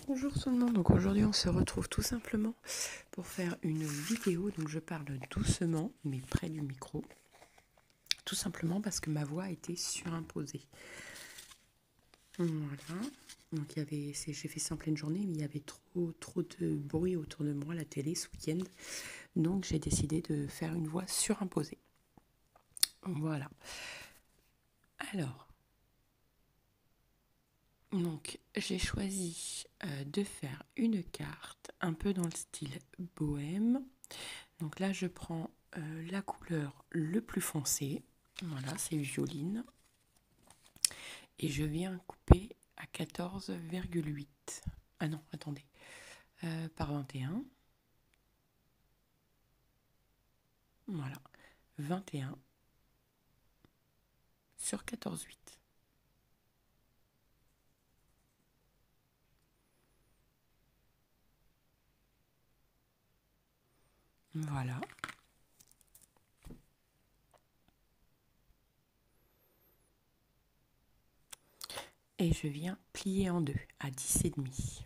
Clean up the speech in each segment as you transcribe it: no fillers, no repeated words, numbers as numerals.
Bonjour tout le monde, donc aujourd'hui on se retrouve tout simplement pour faire une vidéo, donc je parle doucement mais près du micro, tout simplement parce que ma voix a été surimposée. Voilà, donc j'ai fait ça en pleine journée mais il y avait trop de bruit autour de moi à la télé ce week-end, donc j'ai décidé de faire une voix surimposée. Voilà, alors... Donc, j'ai choisi de faire une carte un peu dans le style bohème. Donc là, je prends la couleur le plus foncé. Voilà, c'est violine. Et je viens couper à 14,8. Ah non, attendez. Par 21. Voilà. 21 sur 14,8. Voilà. Et je viens plier en deux à 10,5.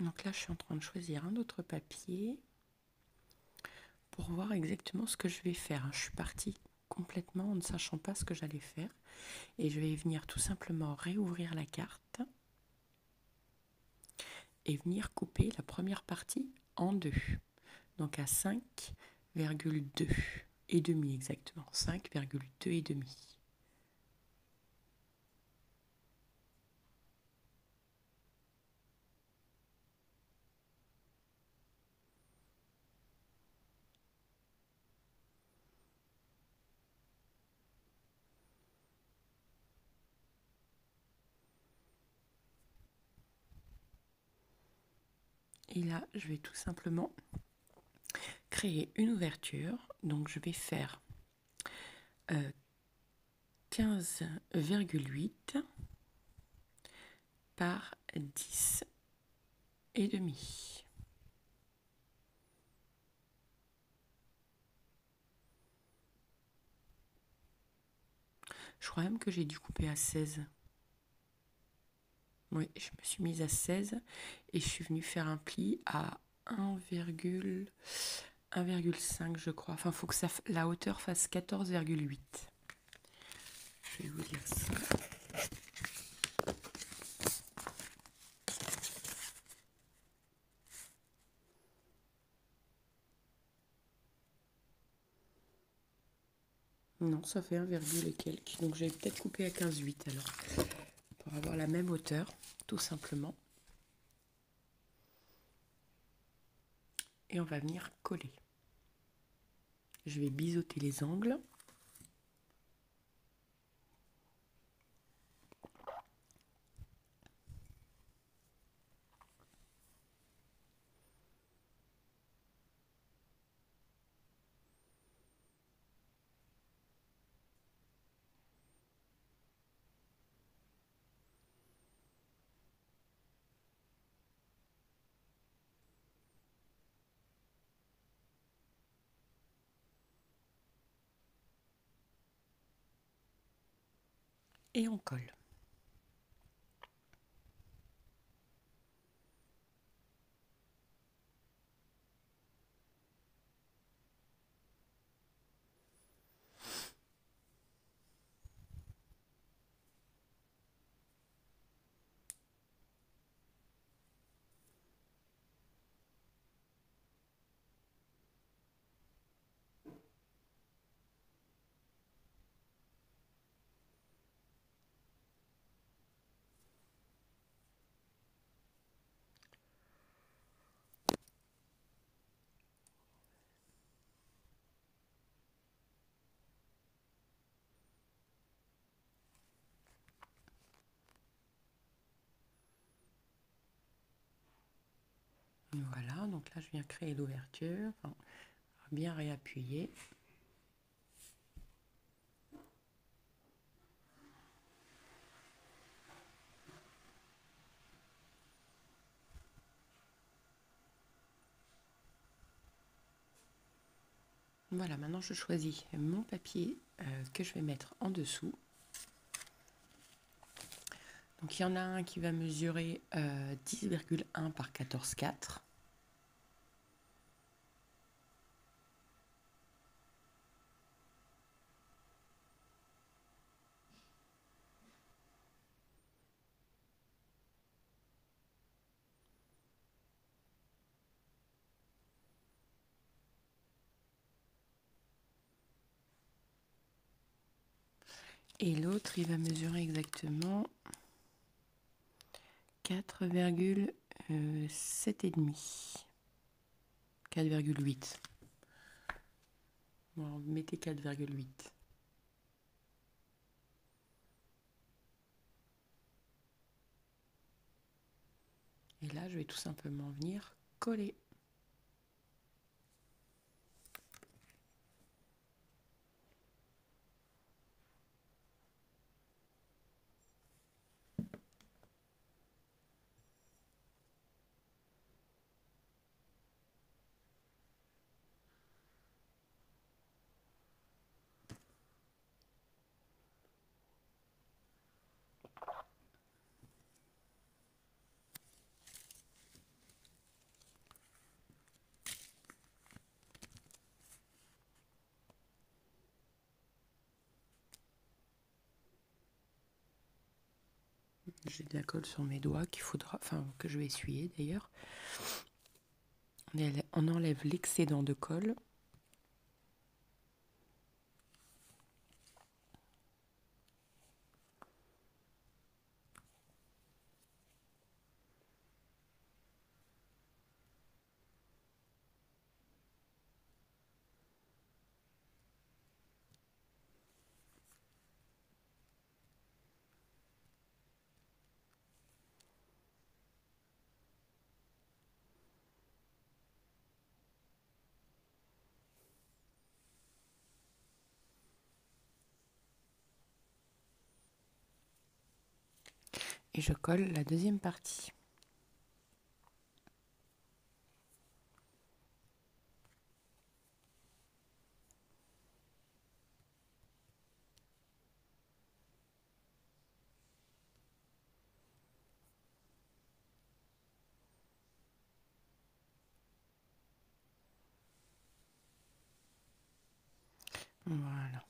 Donc là, je suis en train de choisir un autre papier pour voir exactement ce que je vais faire. Je suis partie complètement en ne sachant pas ce que j'allais faire. Et je vais venir tout simplement réouvrir la carte et venir couper la première partie en deux. Donc à 5,2 et demi exactement. 5,2 et demi. Et là, je vais tout simplement créer une ouverture. Donc je vais faire 15,8 par 10 et demi. Je crois même que j'ai dû couper à 16. Oui, je me suis mise à 16 et je suis venue faire un pli à 1,5 je crois. Enfin, il faut que la hauteur fasse 14,8. Je vais vous dire ça. Non, ça fait 1, et quelques. Donc j'ai peut-être coupé à 15,8 alors. Pour avoir la même hauteur, tout simplement. Et on va venir coller. Je vais biseauter les angles. Et on colle. Donc là, je viens créer l'ouverture, enfin, bien réappuyer. Voilà, maintenant je choisis mon papier que je vais mettre en dessous. Donc il y en a un qui va mesurer 10,1 par 14,4. Et l'autre, il va mesurer exactement 4,7,5. 4,8. Bon, mettez 4,8. Et là, je vais tout simplement venir coller. J'ai de la colle sur mes doigts qu'il faudra, enfin que je vais essuyer d'ailleurs. On enlève l'excédent de colle. Et je colle la deuxième partie. Voilà.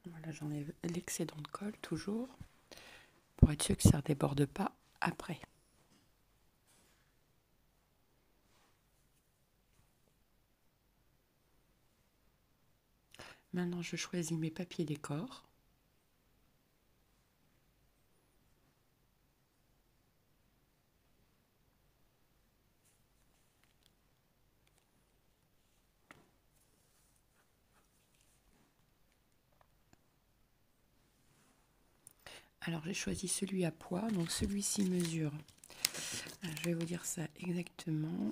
Voilà, j'enlève l'excédent de colle toujours pour être sûr que ça ne déborde pas après. Maintenant, je choisis mes papiers décor. Alors, j'ai choisi celui à poids, donc celui-ci mesure, je vais vous dire ça exactement,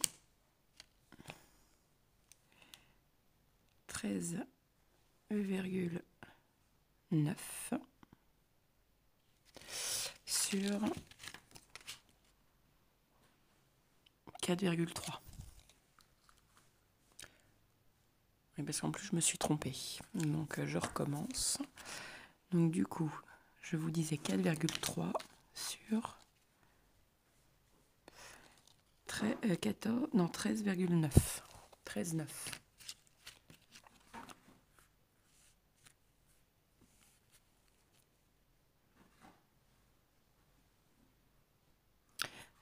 13,9 sur 4,3. Oui, parce qu'en plus, je me suis trompée. Donc, je recommence. Donc, du coup, je vous disais 4,3 sur 13,9. 13,9.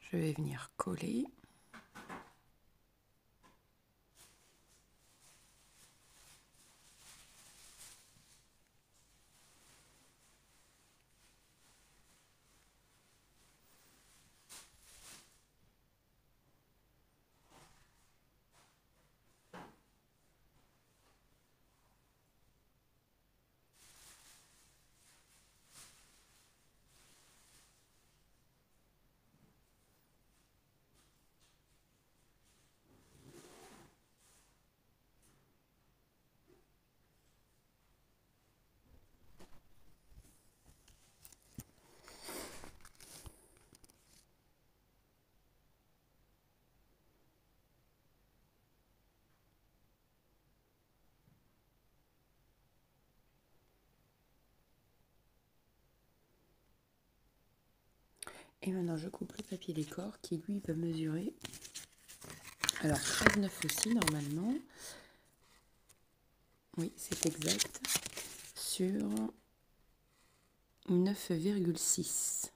Je vais venir coller. Et maintenant je coupe le papier décor qui lui va mesurer, alors 13,9 aussi normalement, oui c'est exact, sur 9,6.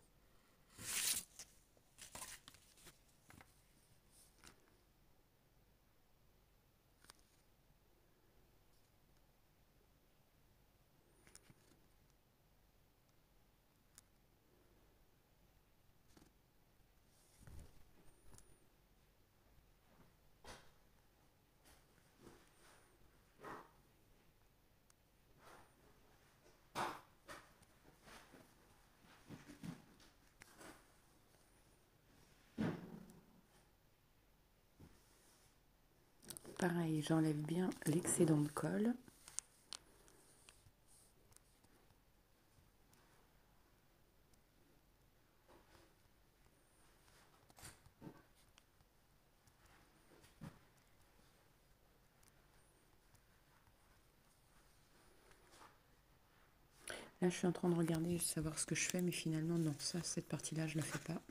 Pareil, j'enlève bien l'excédent de colle. Là, je suis en train de regarder, savoir ce que je fais, mais finalement, non, ça, cette partie-là, je ne la fais pas.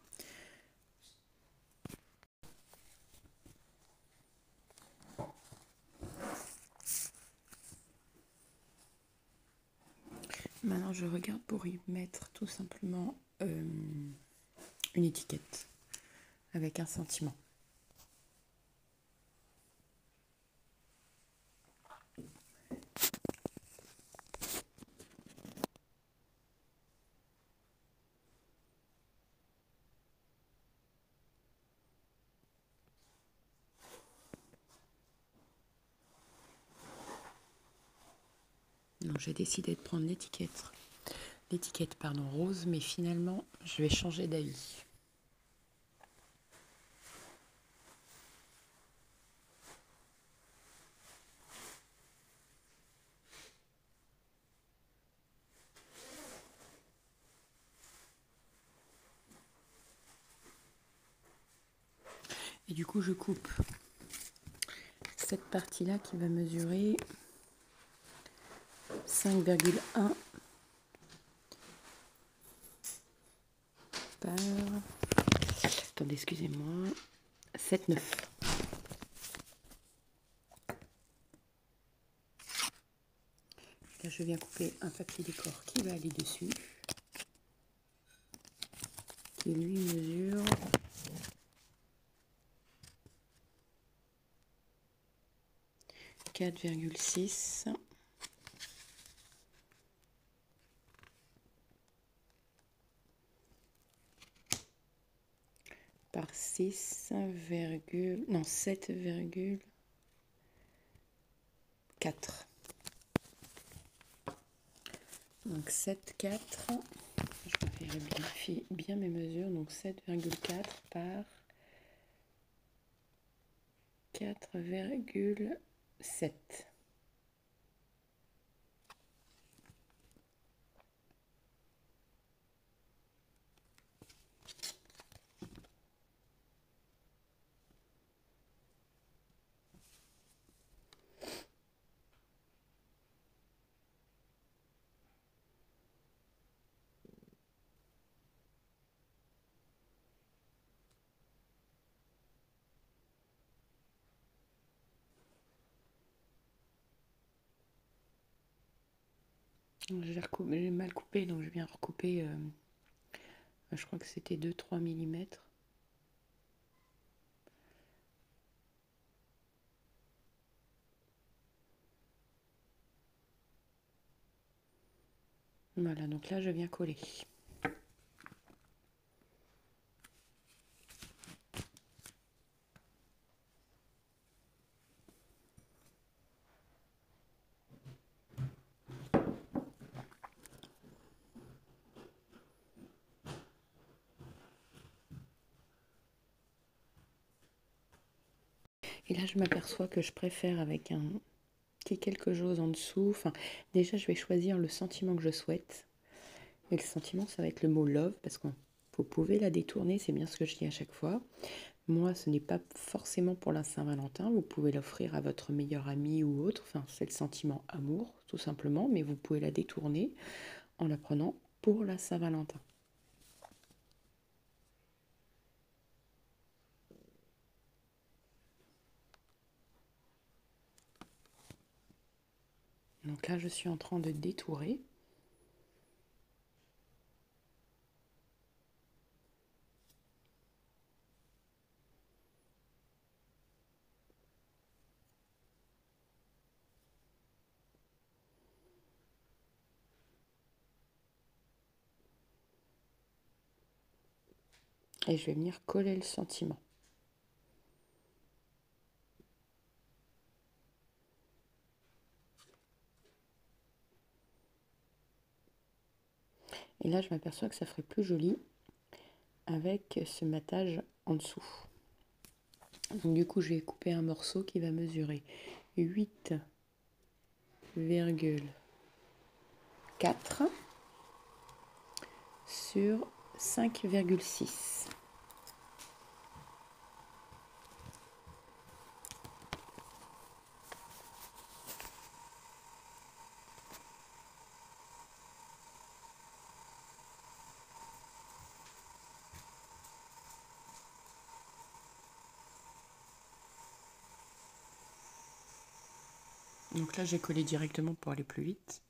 Maintenant, je regarde pour y mettre tout simplement une étiquette avec un sentiment. Donc, j'ai décidé de prendre l'étiquette pardon, rose, mais finalement, je vais changer d'avis. Et du coup, je coupe cette partie-là qui va mesurer 5,1 par... Attendez, excusez-moi. 7,9. Là, je viens couper un papier décor qui va aller dessus, qui lui mesure 4,6 par 6, non 7,4. Donc 7,4. Je vais vérifier bien mes mesures. Donc 7,4 par 4,7. J'ai mal coupé, donc je viens recouper. Je crois que c'était 2-3 mm. Voilà, donc là je viens coller. Et là, je m'aperçois que je préfère avec quelque chose en dessous. Enfin, déjà, je vais choisir le sentiment que je souhaite. Et le sentiment, ça va être le mot love, parce que vous pouvez la détourner, c'est bien ce que je dis à chaque fois. Moi, ce n'est pas forcément pour la Saint-Valentin. Vous pouvez l'offrir à votre meilleur ami ou autre. Enfin, c'est le sentiment amour, tout simplement. Mais vous pouvez la détourner en la prenant pour la Saint-Valentin. Donc là, je suis en train de détourer. Et je vais venir coller le sentiment. Et là, je m'aperçois que ça ferait plus joli avec ce matage en dessous. Donc du coup, j'ai coupé un morceau qui va mesurer 8,4 sur 5,6. Donc là, j'ai collé directement pour aller plus vite.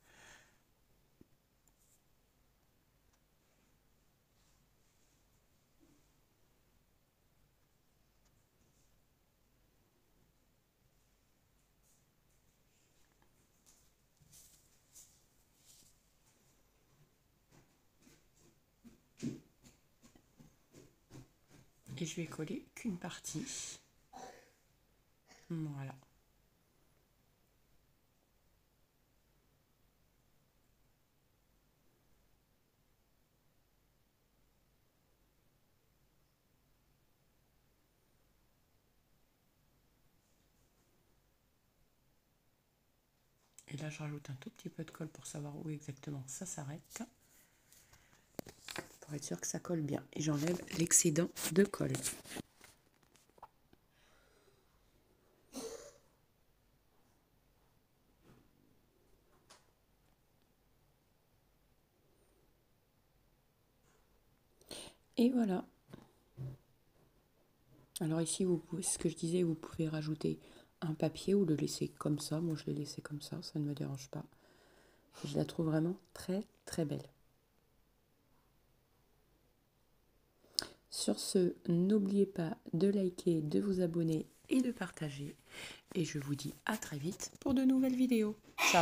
Et je vais coller qu'une partie. Voilà. Et là, je rajoute un tout petit peu de colle pour savoir où exactement ça s'arrête. Pour être sûr que ça colle bien. Et j'enlève l'excédent de colle. Et voilà. Alors ici, vous pouvez, ce que je disais, vous pouvez rajouter un papier ou le laisser comme ça. Moi, je l'ai laissé comme ça ne me dérange pas. Je la trouve vraiment très, très belle. Sur ce, n'oubliez pas de liker, de vous abonner et de partager. Et je vous dis à très vite pour de nouvelles vidéos. Ciao!